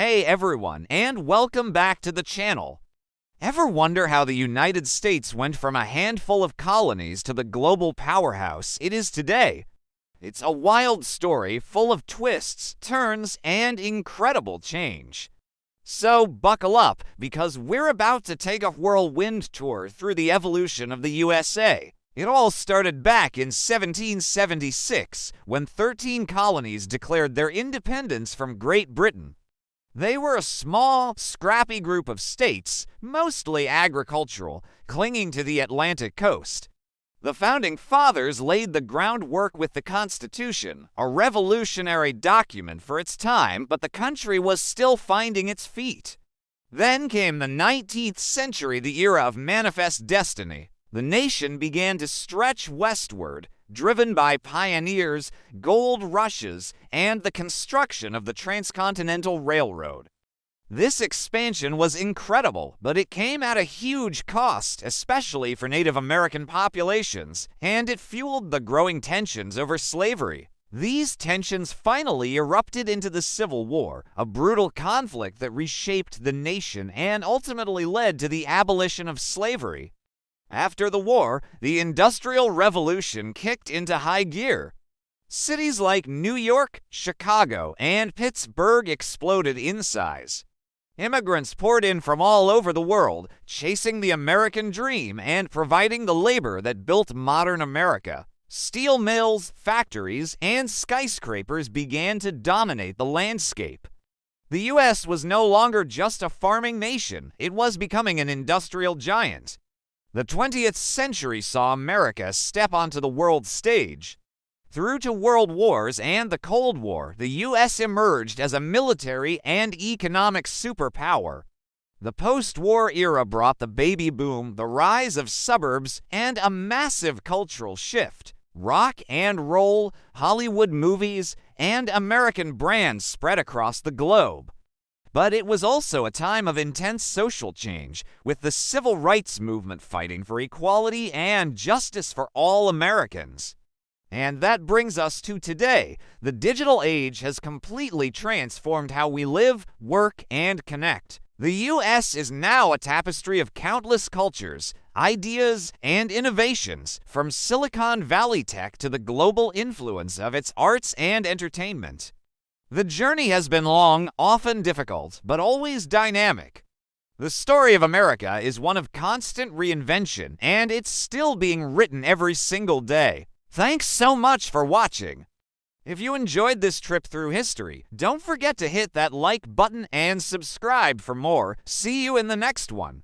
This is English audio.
Hey everyone, and welcome back to the channel. Ever wonder how the United States went from a handful of colonies to the global powerhouse it is today? It's a wild story full of twists, turns, and incredible change. So buckle up, because we're about to take a whirlwind tour through the evolution of the USA. It all started back in 1776, when 13 colonies declared their independence from Great Britain. They were a small, scrappy group of states, mostly agricultural, clinging to the Atlantic coast. The Founding Fathers laid the groundwork with the Constitution, a revolutionary document for its time, but the country was still finding its feet. Then came the 19th century, the era of manifest destiny. The nation began to stretch westward, driven by pioneers, gold rushes, and the construction of the Transcontinental Railroad. This expansion was incredible, but it came at a huge cost, especially for Native American populations, and it fueled the growing tensions over slavery. These tensions finally erupted into the Civil War, a brutal conflict that reshaped the nation and ultimately led to the abolition of slavery. After the war, the Industrial Revolution kicked into high gear. Cities like New York, Chicago, and Pittsburgh exploded in size. Immigrants poured in from all over the world, chasing the American dream and providing the labor that built modern America. Steel mills, factories, and skyscrapers began to dominate the landscape. The U.S. was no longer just a farming nation, it was becoming an industrial giant. The 20th century saw America step onto the world stage. Through to world wars and the Cold War, the U.S. emerged as a military and economic superpower. The post-war era brought the baby boom, the rise of suburbs, and a massive cultural shift. Rock and roll, Hollywood movies, and American brands spread across the globe. But it was also a time of intense social change, with the civil rights movement fighting for equality and justice for all Americans. And that brings us to today. The digital age has completely transformed how we live, work, and connect. The U.S. is now a tapestry of countless cultures, ideas, and innovations, from Silicon Valley tech to the global influence of its arts and entertainment. The journey has been long, often difficult, but always dynamic. The story of America is one of constant reinvention, and it's still being written every single day. Thanks so much for watching. If you enjoyed this trip through history, don't forget to hit that like button and subscribe for more. See you in the next one.